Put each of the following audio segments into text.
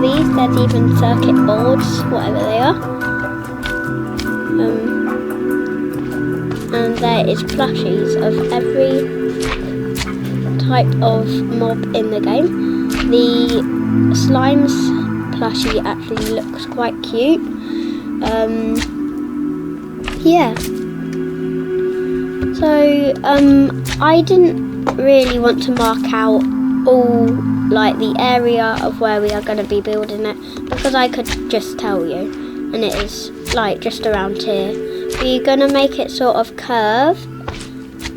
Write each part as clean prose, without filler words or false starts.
these. There's even circuit boards, whatever they are. And there is plushies of every type of mob in the game. The slimes plushie actually looks quite cute. Yeah. So I didn't really want to mark out all like the area of where we are going to be building it, because I could just tell you, and it is like just around here. We're going to make it sort of curve,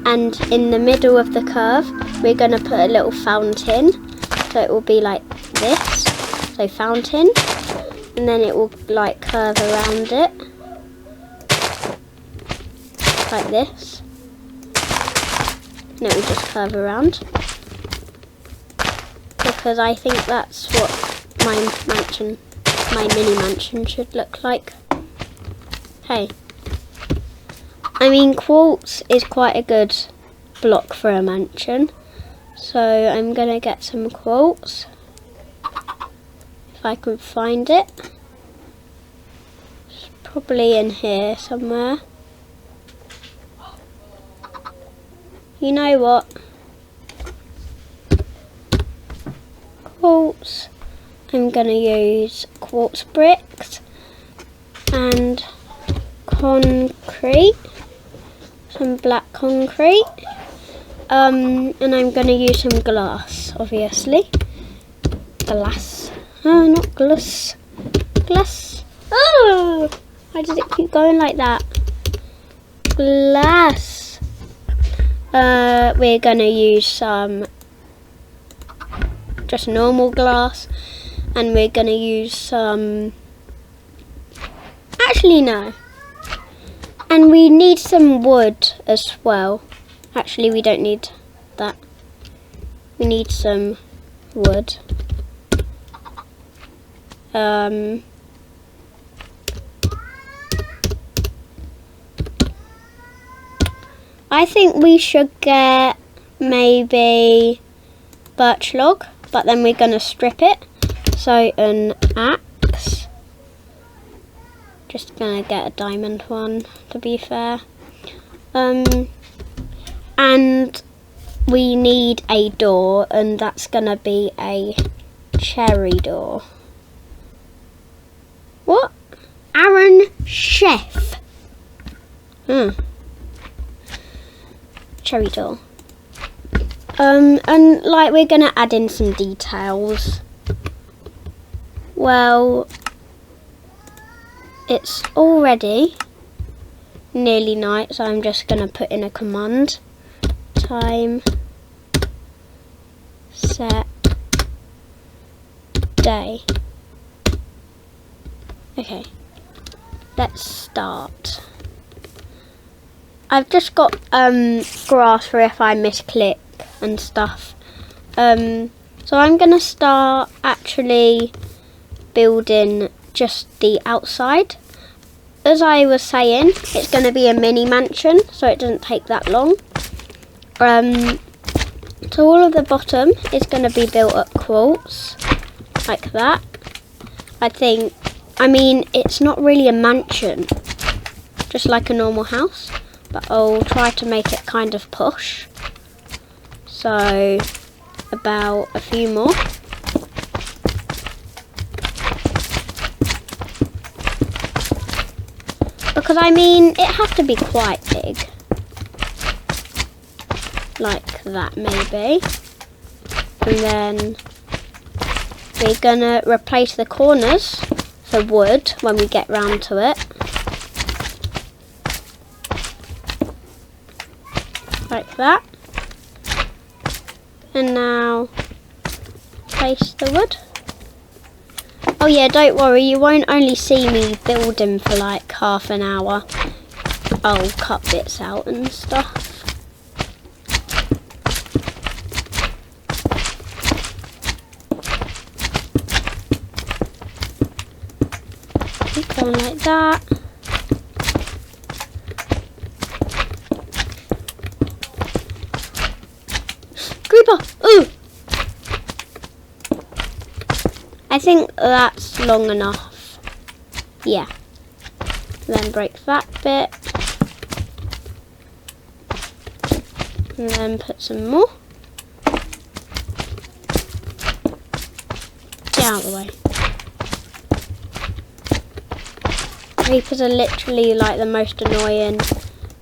and in the middle of the curve we're going to put a little fountain, so it will be like this, so fountain, and then it will like curve around it like this, and it will just curve around, because I think that's what my mini mansion should look like. Hey, I mean, quartz is quite a good block for a mansion, so I'm gonna get some quartz if I can find it. It's probably in here somewhere. You know what? Quartz. I'm gonna use quartz bricks and concrete, some black concrete, and I'm gonna use some glass, obviously. Glass. Oh, not glass. Glass. Oh! Why does it keep going like that? Glass. We're gonna use some just normal glass, and we're gonna use some, actually no, and we need some wood as well. Actually, we don't need that. We need some wood. I think we should get maybe birch log, but then we're gonna strip it. So an axe. Just gonna get a diamond one, to be fair. And we need a door, and that's gonna be a cherry door. What? Aaron Chef. Cherry door. And like we're gonna add in some details. Well, it's already nearly night, so I'm just gonna put in a command. Time set day. Okay, let's start. I've just got grass for if I misclick and stuff. So I'm gonna start actually building just the outside. As I was saying, it's gonna be a mini mansion, so it doesn't take that long. So all of the bottom is gonna be built up quartz, like that. I mean, it's not really a mansion, just like a normal house, but I'll try to make it kind of posh. So about a few more. Because I mean, it has to be quite big. Like that maybe. And then we're gonna replace the corners for wood when we get round to it. Like that. And now place the wood. Oh yeah, don't worry, you won't only see me building for like half an hour. I'll cut bits out and stuff. Keep going like that. Creeper! Ooh! I think that's long enough. Yeah. Then break that bit. And then put some more. Get out of the way. Creepers are literally like the most annoying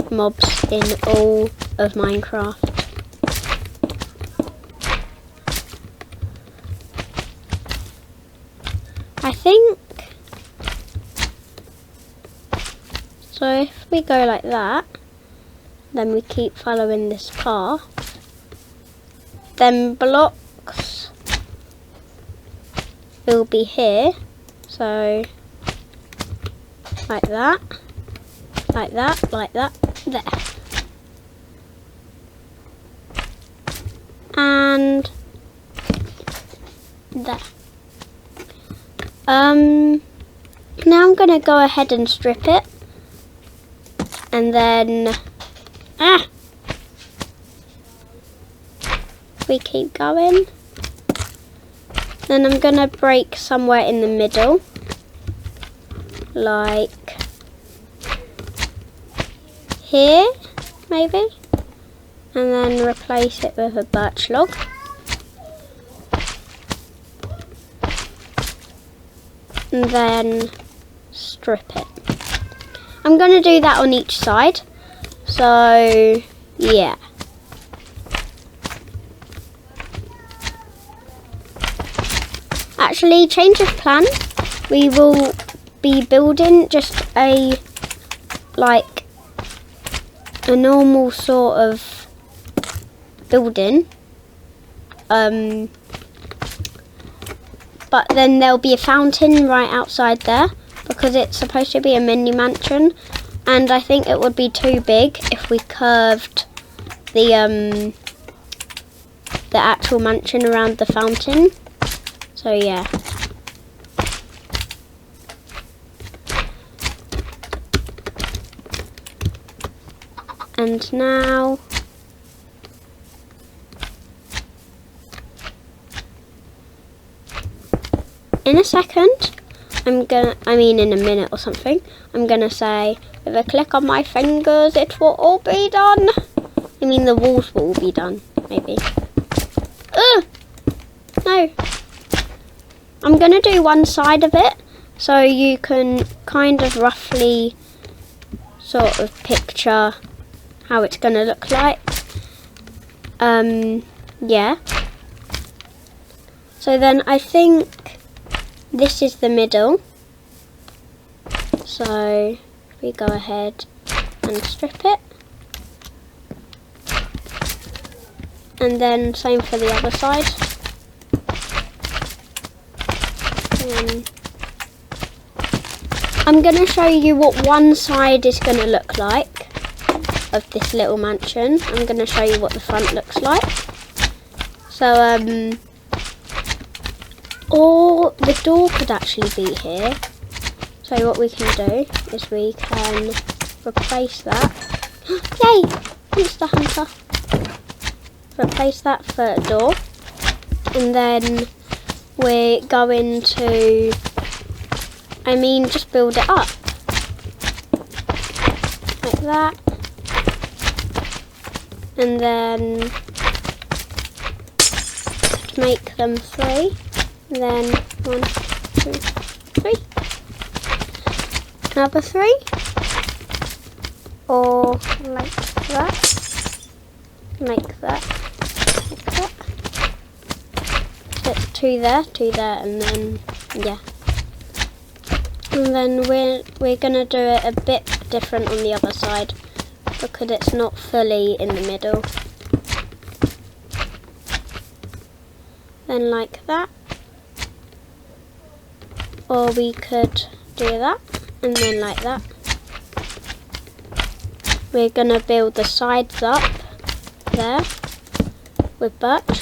mobs in all of Minecraft. I think so. If we go like that, then we keep following this path, then blocks will be here. So like that, like that, like that, there. And there. Now I'm gonna go ahead and strip it. And then, we keep going. Then I'm gonna break somewhere in the middle. Like here, maybe, and then replace it with a birch log. And then strip it. I'm going to do that on each side. So, yeah. Actually, change of plan. We will be building just a normal sort of building, but then there'll be a fountain right outside there because it's supposed to be a mini mansion, and I think it would be too big if we curved the actual mansion around the fountain. So yeah. And now in a second, in a minute or something, I'm gonna say, with a click of my fingers, it will all be done. I mean, the walls will all be done, maybe. No. I'm gonna do one side of it, so you can kind of roughly sort of picture how it's gonna look like. Yeah. So then I think this is the middle. So we go ahead and strip it. And then same for the other side. I'm going to show you what one side is going to look like of this little mansion. I'm going to show you what the front looks like. So, or the door could actually be here. So what we can do is we can replace that. Yay! Monster Hunter. Replace that for a door. And then we're going to, just build it up. Like that. And then make them 3. And then 1, 2, 3. Another 3. Or like that. Like that. Like that. So it's 2 there, and then yeah. And then we're gonna do it a bit different on the other side because it's not fully in the middle. Then like that. Or we could do that and then like that. We're gonna build the sides up there with birch.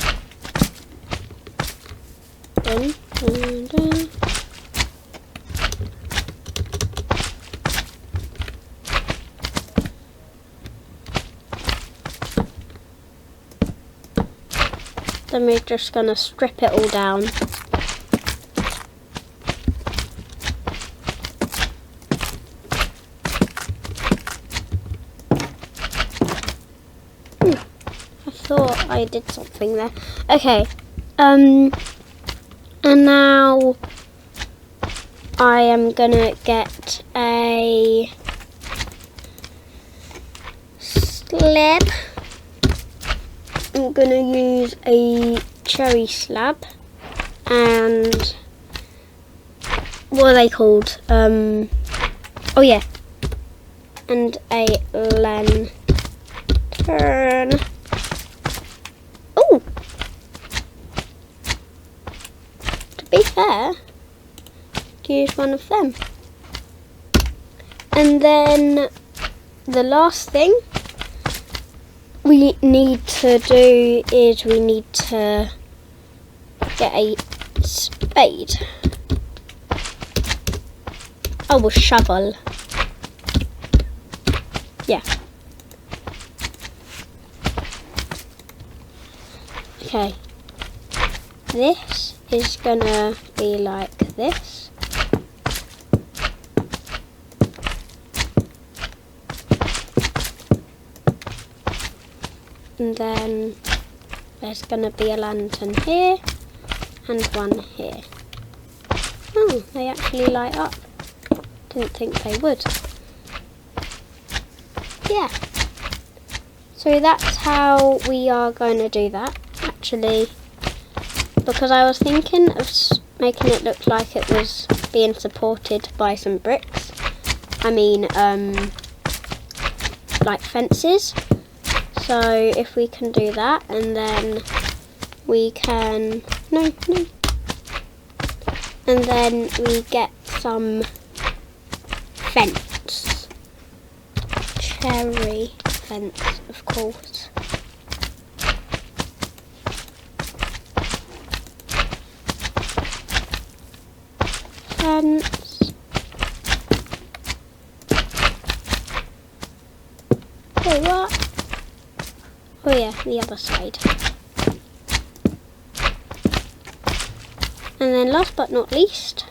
Then we're just gonna strip it all down. I did something there. Okay. And now I am gonna get a slab. I'm gonna use a cherry slab, and what are they called? Oh yeah, and a lantern. Oh, to be fair, use one of them. And then the last thing we need to do is we need to get a spade. Oh, a shovel. Yeah. Okay. This is gonna be like this. And then there's gonna be a lantern here and one here. Oh, they actually light up. Didn't think they would. Yeah. So that's how we are going to do that, actually. Because I was thinking of making it look like it was being supported by some bricks. I mean, like fences. So if we can do that, and then we can, no. And then we get some fence. Cherry fence, of course. Fence. Oh, what? Oh yeah, the other side. And then last but not least,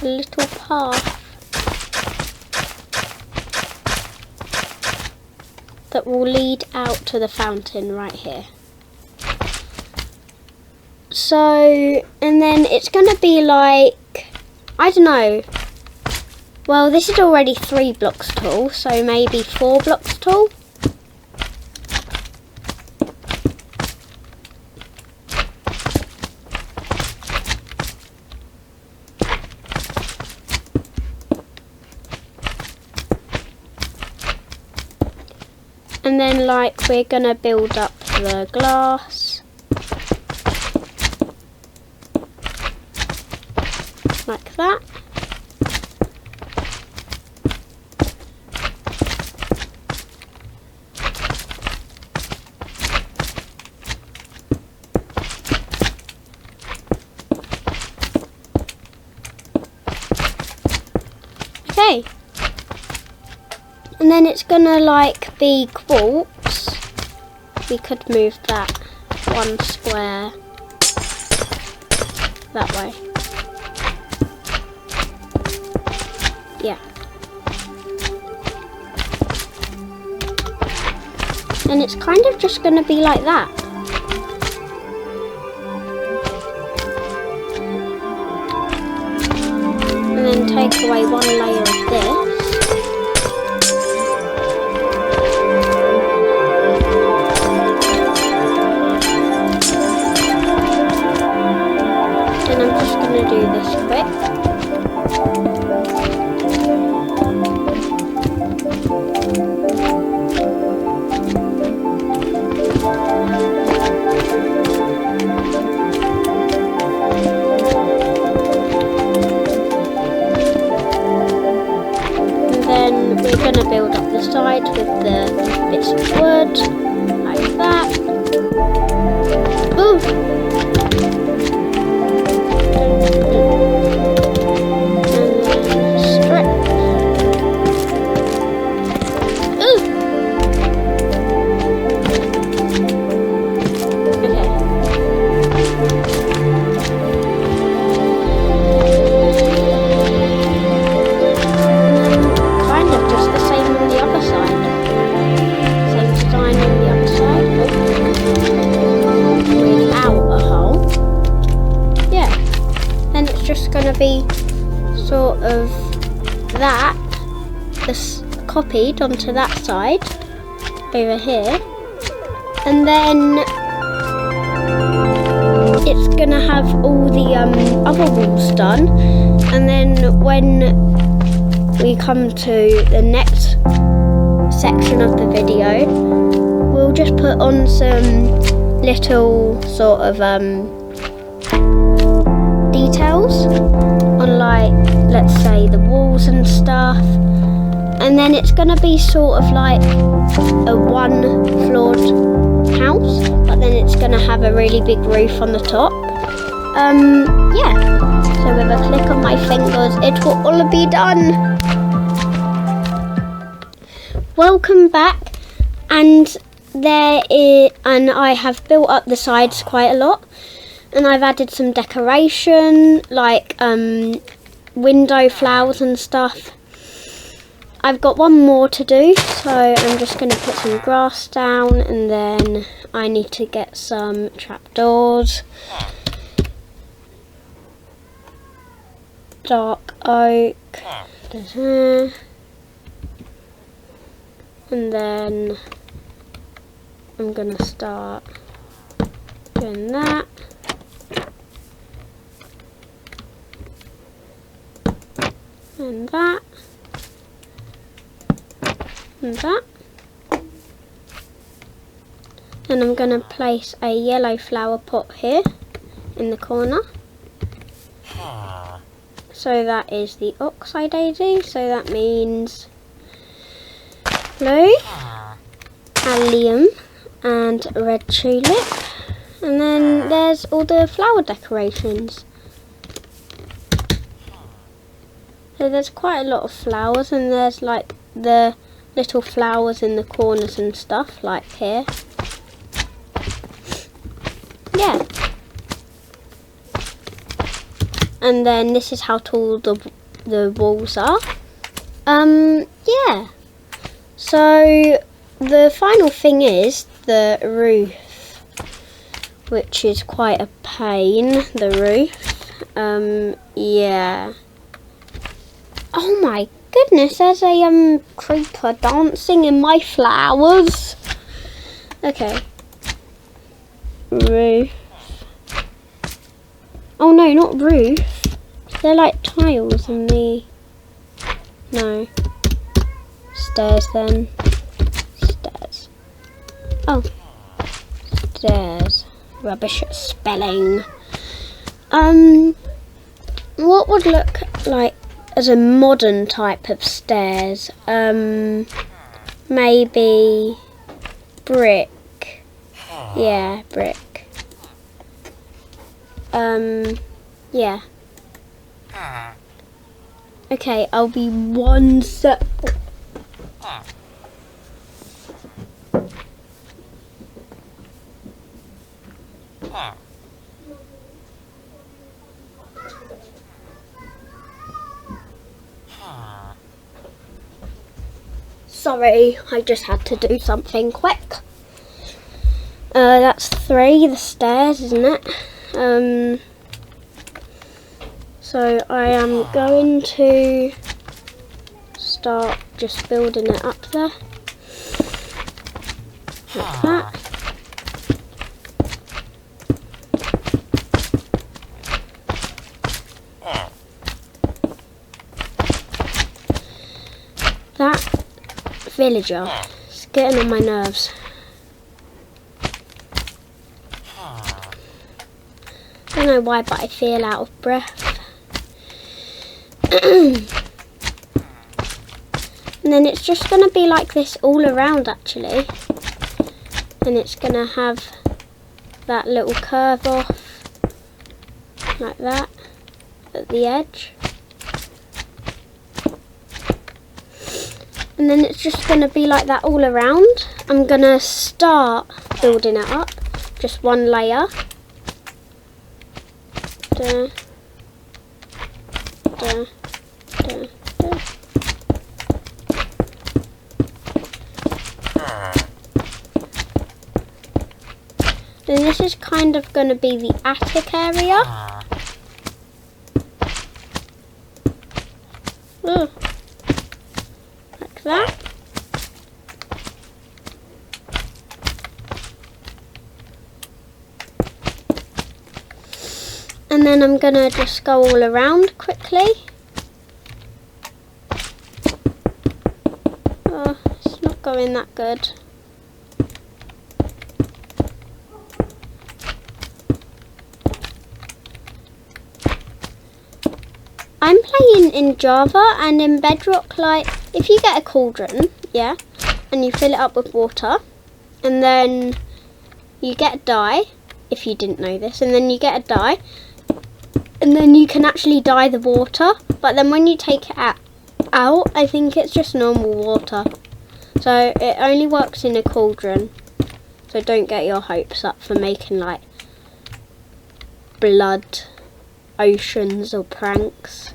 a little path that will lead out to the fountain right here. So, and then it's going to be like, I don't know, well this is already 3 blocks tall, so maybe 4 blocks tall. And then like we're gonna build up the glass like that. Okay. And then it's gonna like be quartz. We could move that 1 square that way. Yeah. And it's kind of just gonna be like that. And then take away 1 layer of this. Do this quick. And then we're going to build up the side with the bits of wood, like that. Ooh. just going to be sort of that, this copied onto that side over here, and then it's going to have all the other walls done, and then when we come to the next section of the video, we'll just put on some little sort of details on, like, let's say the walls and stuff, and then it's going to be sort of like a one floored house, but then it's going to have a really big roof on the top. Yeah, so with a click of my fingers it will all be done. Welcome back, and I have built up the sides quite a lot, and I've added some decoration like window flowers and stuff. I've got one more to do, so I'm just going to put some grass down, and then I need to get some trapdoors, dark oak, and then I'm going to start doing that. And that. And that. Then I'm going to place a yellow flower pot here in the corner. So that is the oxeye daisy, so that means blue, allium and red tulip. And then there's all the flower decorations. So there's quite a lot of flowers, and there's like the little flowers in the corners and stuff, like here. Yeah. And then this is how tall the walls are. Yeah. So the final thing is the roof, which is quite a pain, the roof. Yeah. Oh my goodness, there's a creeper dancing in my flowers. Okay. Roof. Oh no, not roof. They're like tiles in the... No. Stairs then. Stairs. Oh. Stairs. Rubbish at spelling. What would look like as a modern type of stairs? Maybe brick. Yeah, brick. Yeah. Okay, I'll be 1 sec. Sorry, I just had to do something quick. That's 3, the stairs, isn't it? So I am going to start just building it up there. Like that. That villager is getting on my nerves. I don't know why, but I feel out of breath. And then it's just going to be like this all around, actually. And it's going to have that little curve off, like that, at the edge. And then it's just going to be like that all around. I'm going to start building it up, just one layer. Da, da, da, da. Then this is kind of going to be the attic area. that. And then I'm gonna just go all around quickly. Oh, it's not going that good. I'm playing in Java, and in Bedrock, like, if you get a cauldron, yeah, and you fill it up with water, and then you get a dye, if you didn't know this, and then you get a dye, and then you can actually dye the water, but then when you take it out, I think it's just normal water. So it only works in a cauldron, so don't get your hopes up for making, like, blood oceans or pranks.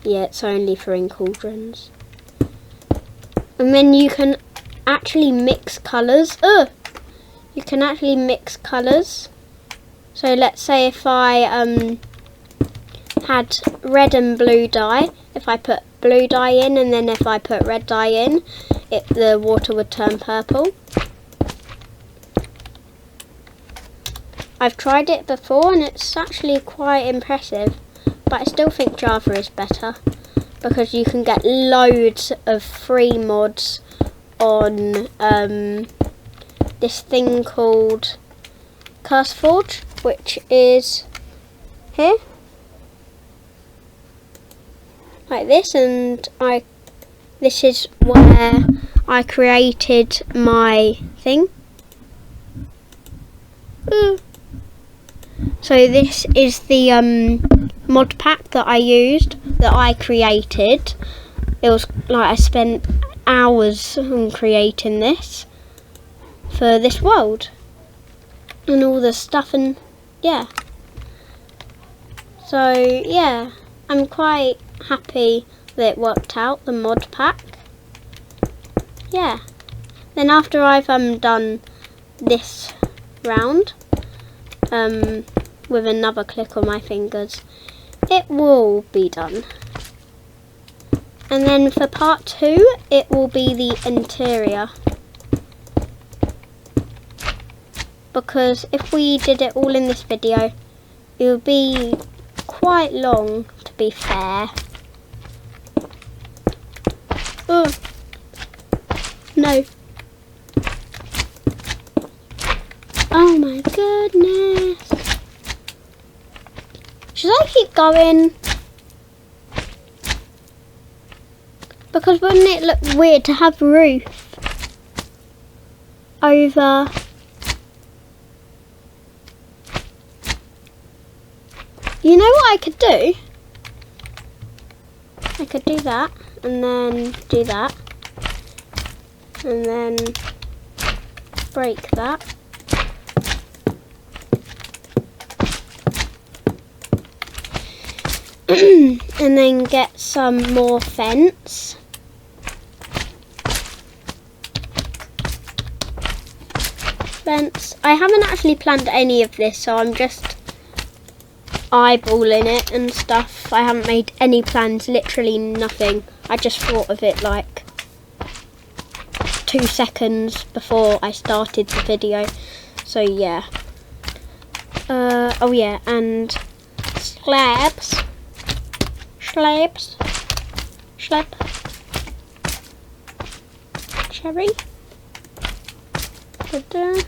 Yeah, it's only for in cauldrons. And then you can actually mix colours. You can actually mix colours. So let's say if I had red and blue dye, if I put blue dye in and then if I put red dye in, the water would turn purple. I've tried it before and it's actually quite impressive, but I still think Java is better because you can get loads of free mods on this thing called CurseForge, which is here, like this, and this is where I created my thing. So this is the mod pack that I used, that I created. It was like I spent hours on creating this for this world and all the stuff, and yeah. So yeah, I'm quite happy that it worked out, the mod pack. Yeah. Then after I've done this round, with another click on my fingers, it will be done. And then for part 2, it will be the interior. Because if we did it all in this video, it would be quite long, to be fair. Oh, no. Oh my goodness. Should I keep going? Because wouldn't it look weird to have roof over? You know what I could do? I could do that, and then do that, and then break that. And then get some more fence. I haven't actually planned any of this, so I'm just eyeballing it and stuff. I haven't made any plans, literally nothing. I just thought of it like 2 seconds before I started the video. So yeah. Oh yeah, and slabs. Schlep. Cherry. Ta-da.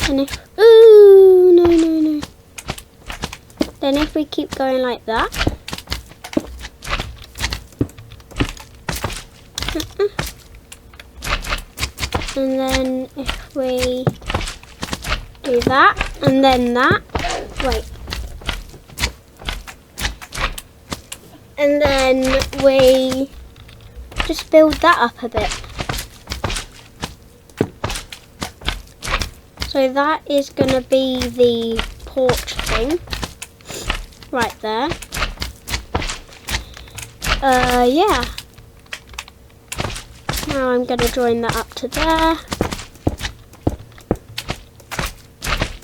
And if, ooh, no. Then if we keep going like that. And then if we do that, and then that, wait. And then we just build that up a bit. So that is going to be the porch thing, right there. Yeah. Now I'm going to join that up to there.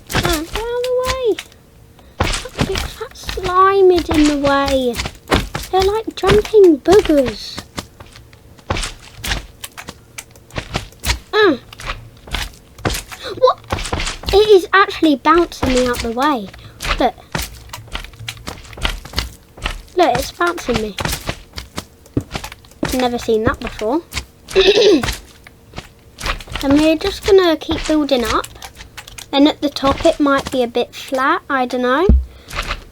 Get out of the way. in the way. They're like jumping boogers. What? It is actually bouncing me out the way. Look. Look, it's bouncing me. Never seen that before. And we're just gonna keep building up. And at the top it might be a bit flat, I don't know.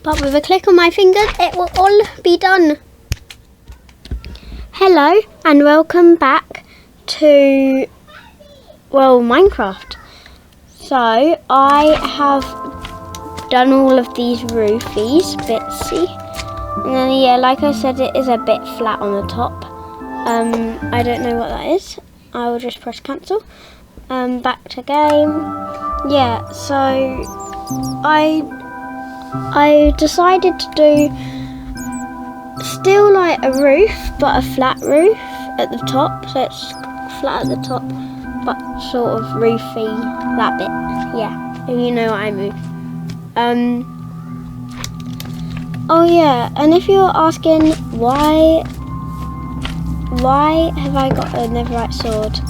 But with a click on my fingers it will all be done. Hello and welcome back to, well, Minecraft. So I have done all of these roofies, bitsy. And then yeah, like I said, it is a bit flat on the top. I don't know what that is. I will just press cancel. Back to game. Yeah, so I decided to do still like a roof, but a flat roof at the top. So it's flat at the top, but sort of roofy, that bit. Yeah, if you know what I mean. Oh yeah, and if you're asking why have I got a netherite sword?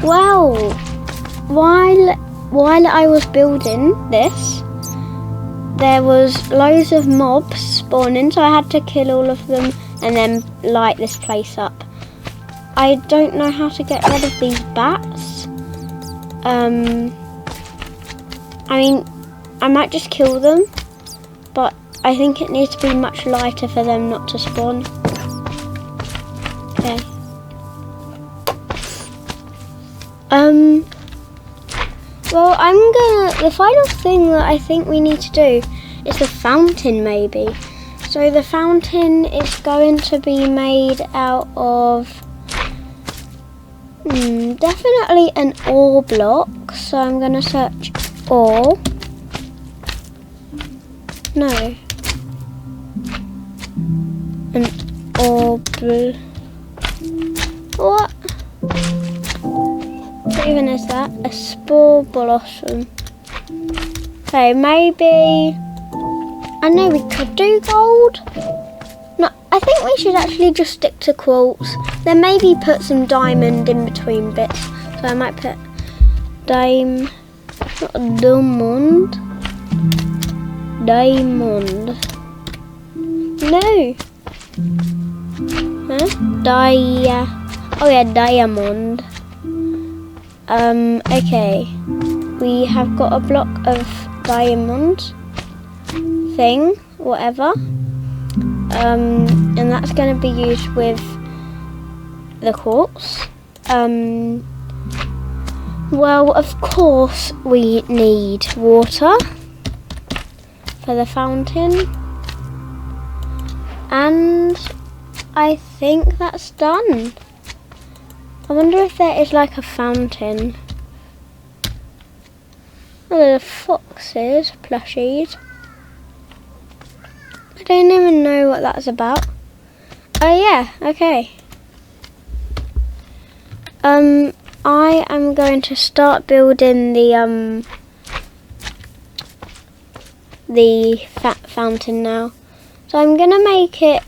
Well, while I was building this, there was loads of mobs spawning, so I had to kill all of them and then light this place up. I don't know how to get rid of these bats. I mean, I might just kill them, but I think it needs to be much lighter for them not to spawn. Okay. Well, the final thing that I think we need to do is the fountain, maybe. So the fountain is going to be made out of definitely an ore block. So I'm going to search ore. No. An ore block. What? What even is that? A spore blossom. Okay, maybe. I know we could do gold. No, I think we should actually just stick to quartz. Then maybe put some diamond in between bits. So I might put diamond. Diamond. No. Huh? Oh yeah, diamond. Okay. We have got a block of diamond thing, whatever. And that's going to be used with the quartz. Well, of course we need water for the fountain. And I think that's done. I wonder if there is like a fountain. Oh, the foxes, plushies. I don't even know what that's about. Oh yeah, okay. I am going to start building the fountain now. So I'm gonna make it.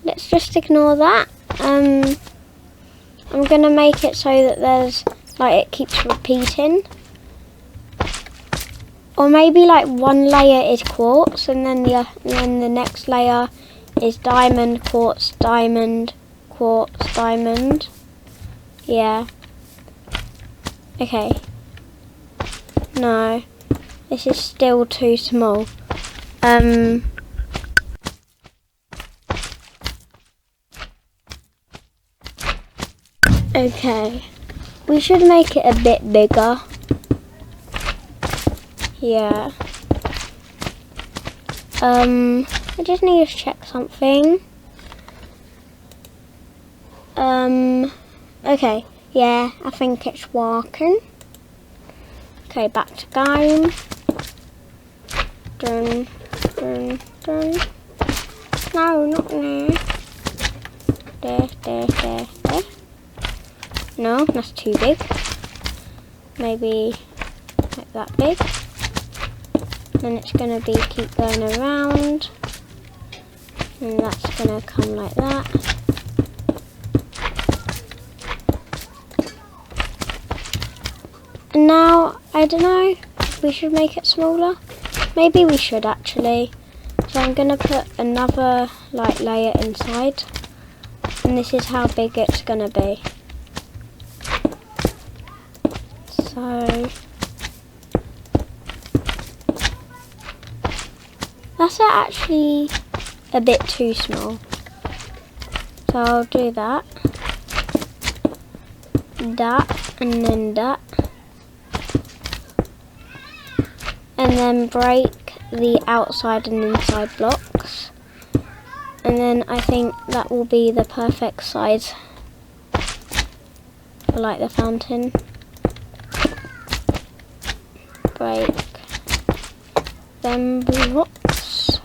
Let's just ignore that. I'm gonna make it so that there's like it keeps repeating. Or maybe like one layer is quartz and then the next layer is diamond, quartz, diamond, quartz, diamond. Yeah. Okay. No. This is still too small. Okay. We should make it a bit bigger. Yeah. I just need to check something. Okay. Yeah, I think it's working. Okay, back to game. Dun, dun, dun. No, not now. There. No, that's too big. Maybe that big. Then it's going to be keep going around, and that's going to come like that. And now, I don't know, we should make it smaller. Maybe we should actually. So I'm going to put another like layer inside, and this is how big it's going to be. So that's actually a bit too small. So I'll do that, and then that. And then break the outside and inside blocks. And then I think that will be the perfect size for like the fountain. Break them blocks.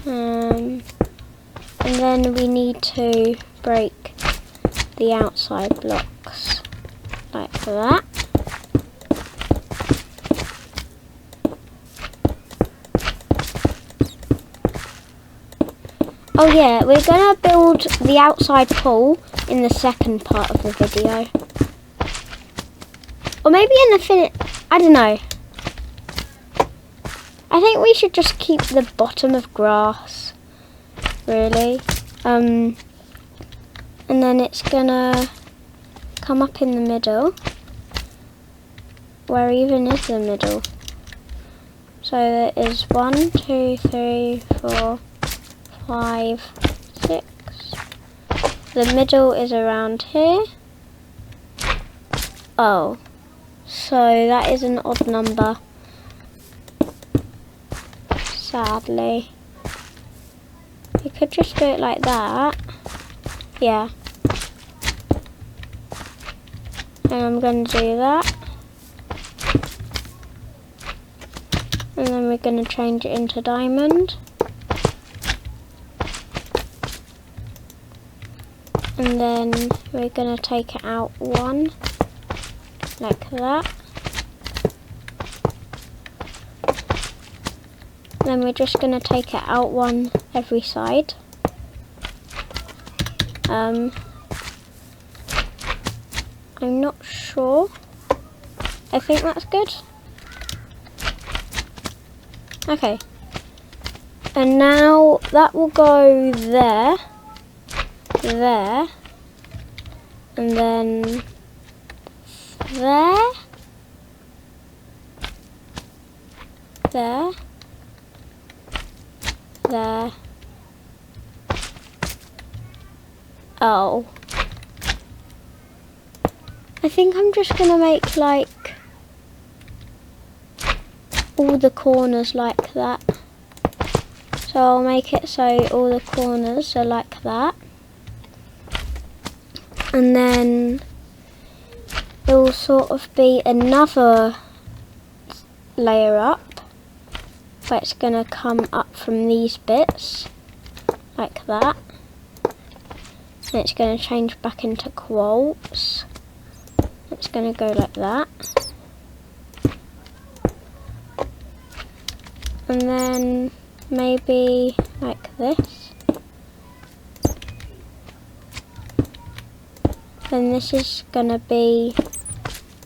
And then we need to break the outside blocks like that. Oh yeah, we're gonna build the outside pool in the second part of the video. Or maybe in the I don't know. I think we should just keep the bottom of grass, really. And then it's gonna come up in the middle. Where even is the middle? So there is 1, 2, 3, 4, 5, 6. The middle is around here. Oh, so that is an odd number. Sadly. We could just do it like that. Yeah. And I'm going to do that. And then we're going to change it into diamond. And then we're going to take it out 1, like that. Then we're just going to take it out 1 every side. I'm not sure. I think that's good. Okay. And now that will go there, there, and then there, there, there. Oh. I think I'm just gonna make like all the corners like that. So I'll make it so all the corners are like that. And then it will sort of be another layer up, but it's gonna come up from these bits like that. And it's going to change back into quartz. It's going to go like that. And then maybe like this. Then this is going to be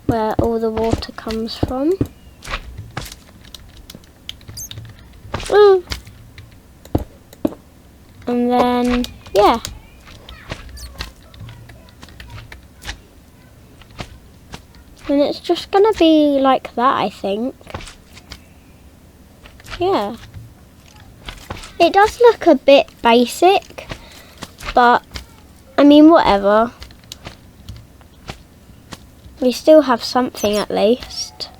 where all the water comes from. And then, yeah. And it's just gonna be like that, I think. Yeah. It does look a bit basic, but I mean, whatever. We still have something at least.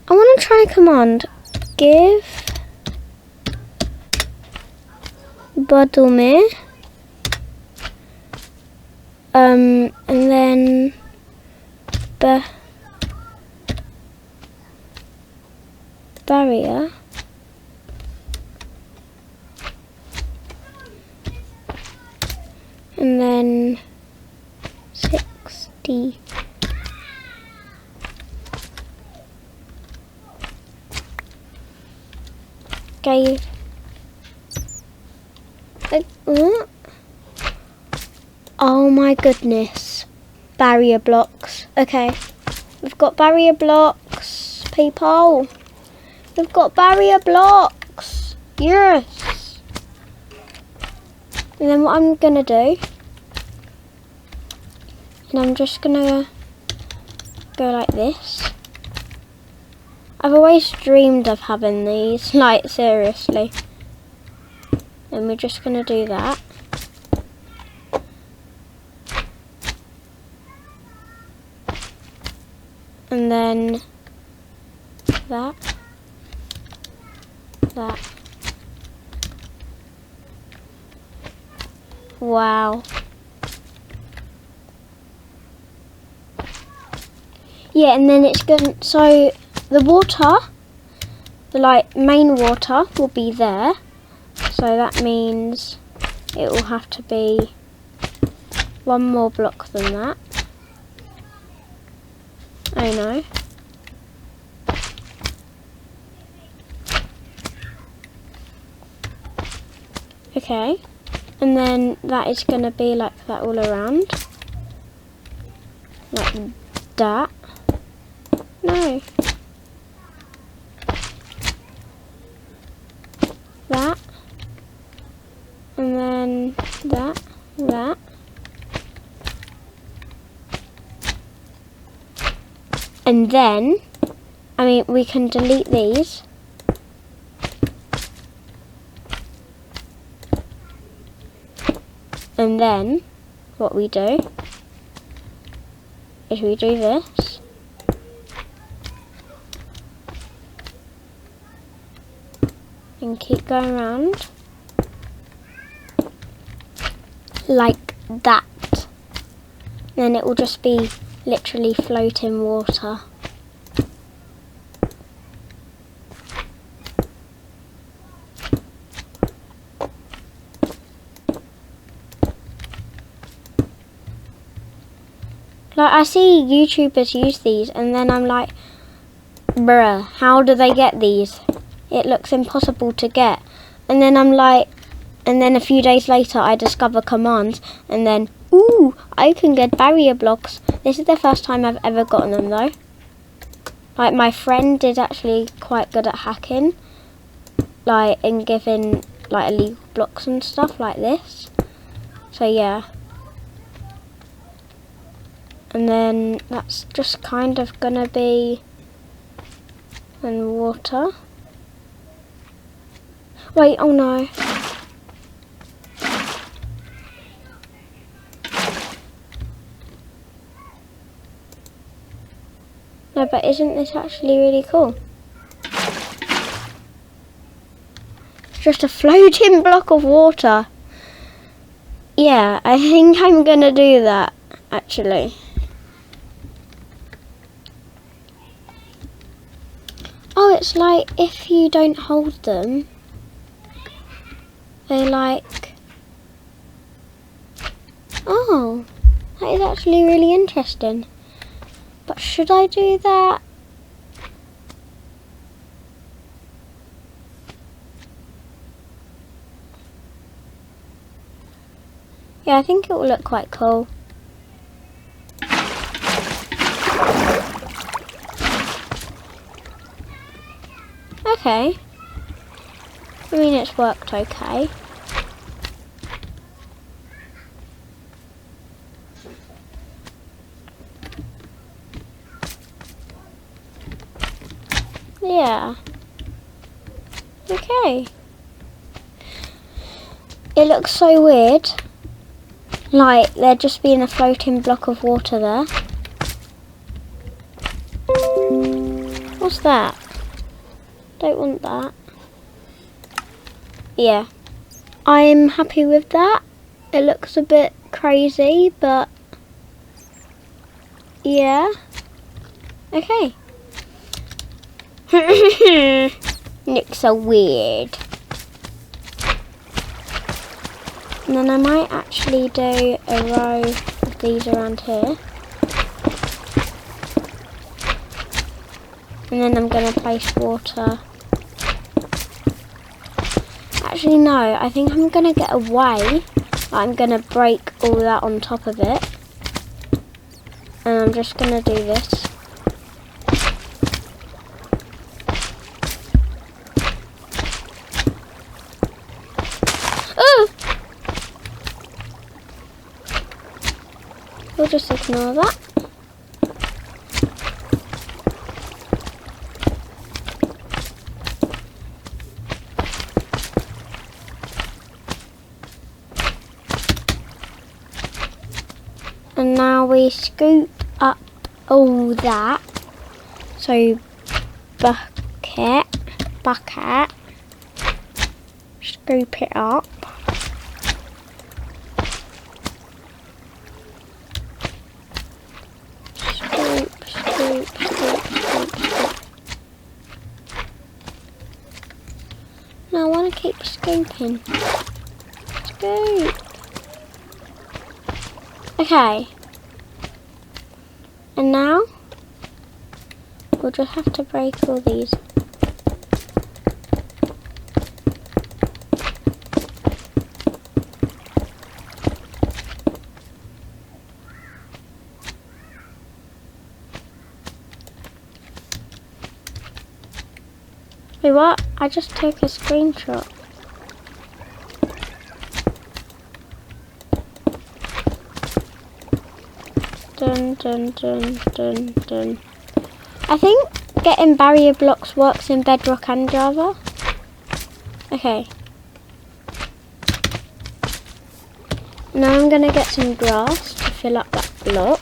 I want to try a command. Give bottom and then barrier And then 60. Okay. What? Oh my goodness. Barrier blocks. Okay. We've got barrier blocks, people. We've got barrier blocks. Yes. And then what I'm going to do, and I'm just going to go like this. I've always dreamed of having these, like seriously. And we're just going to do that. And then that. Wow. Yeah, and then it's going, so the water, the like main water will be there. So that means it will have to be one more block than that. I know. Okay. And then that is going to be like that all around. Like that. No. That. And then that. And then, I mean, we can delete these. And then, what we do is we do this. And keep going around. Like that. Then it will just be literally floating water. Like, I see YouTubers use these and then I'm like, bruh, how do they get these? It looks impossible to get. And then I'm like, and then a few days later I discover commands and then, ooh, I can get barrier blocks. This is the first time I've ever gotten them though. Like, my friend is actually quite good at hacking. Like, and giving like illegal blocks and stuff like this. So yeah. And then that's just kind of gonna be in water. Wait, oh no. No, but isn't this actually really cool? It's just a floating block of water. Yeah, I think I'm gonna do that, actually. Oh, it's like if you don't hold them, they like... Oh, that is actually really interesting. But should I do that? Yeah, I think it will look quite cool. Okay. I mean, it's worked okay. Yeah. Okay. It looks so weird. Like, there just being a floating block of water there. What's that? Don't want that. Yeah. I'm happy with that. It looks a bit crazy, but yeah. Okay. Looks so weird. And then I might actually do a row of these around here. And then I'm going to place water. Actually no, I think I'm going to get away. I'm going to break all that on top of it. And I'm just going to do this. Oh! We'll just ignore that. And now we scoop up all that. So bucket, scoop it up. Scoop. Now I want to keep scooping. Scoop. Okay, and now we'll just have to break all these. Wait, what? I just took a screenshot. Dun. I think getting barrier blocks works in Bedrock and Java. Okay. Now I'm going to get some grass to fill up that block.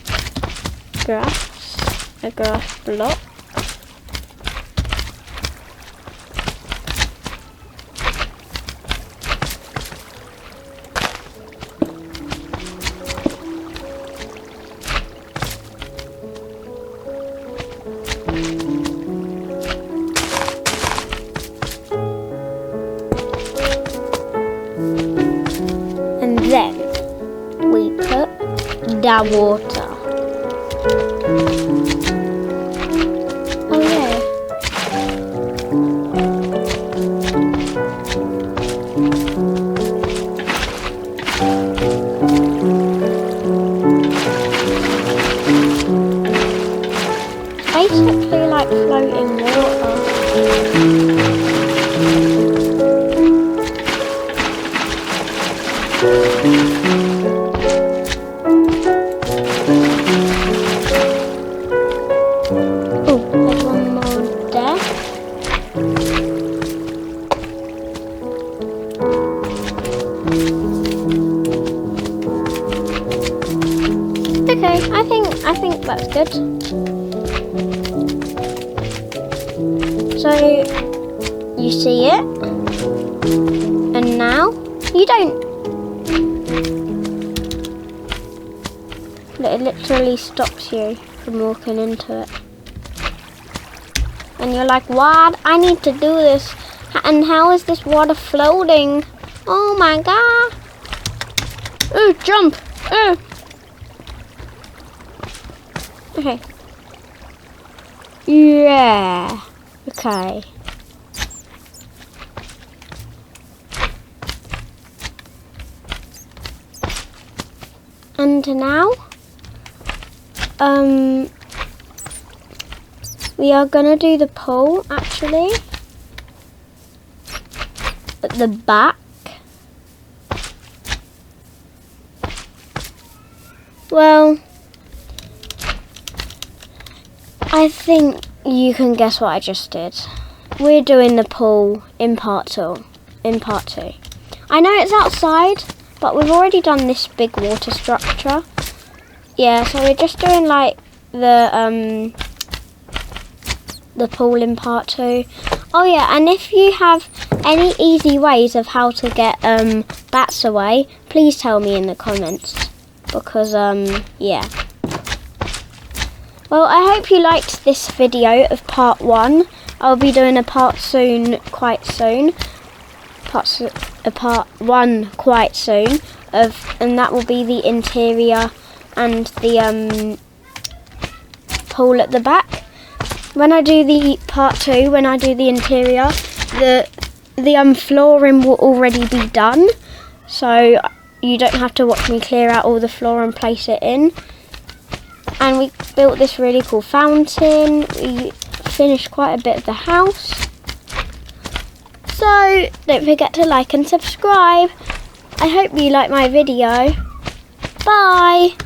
A grass block. Then we put the water. Oh yeah. Basically like floating water. Oh, there's one more there. Okay, I think that's good. So you see it, and now you don't. It literally stops you from walking into it. And you're like, what? I need to do this. And how is this water floating? Oh my god. Oh, jump. Oh. Okay. Yeah. Okay. And now, we are gonna do the pole actually at the back. Well, I think you can guess what I just did. We're doing the pool in part two. I know it's outside, but we've already done this big water structure. Yeah, so we're just doing like the pool in part two. Oh yeah, and if you have any easy ways of how to get bats away, please tell me in the comments, because yeah. Well, I hope you liked this video of part one. I'll be doing a part soon, quite soon. Part one quite soon. and that will be the interior and the pool at the back. When I do the part 2, when I do the interior, the flooring will already be done, so you don't have to watch me clear out all the floor and place it in. And we built this really cool fountain. We finished quite a bit of the house. So don't forget to like and subscribe. I hope you like my video. Bye.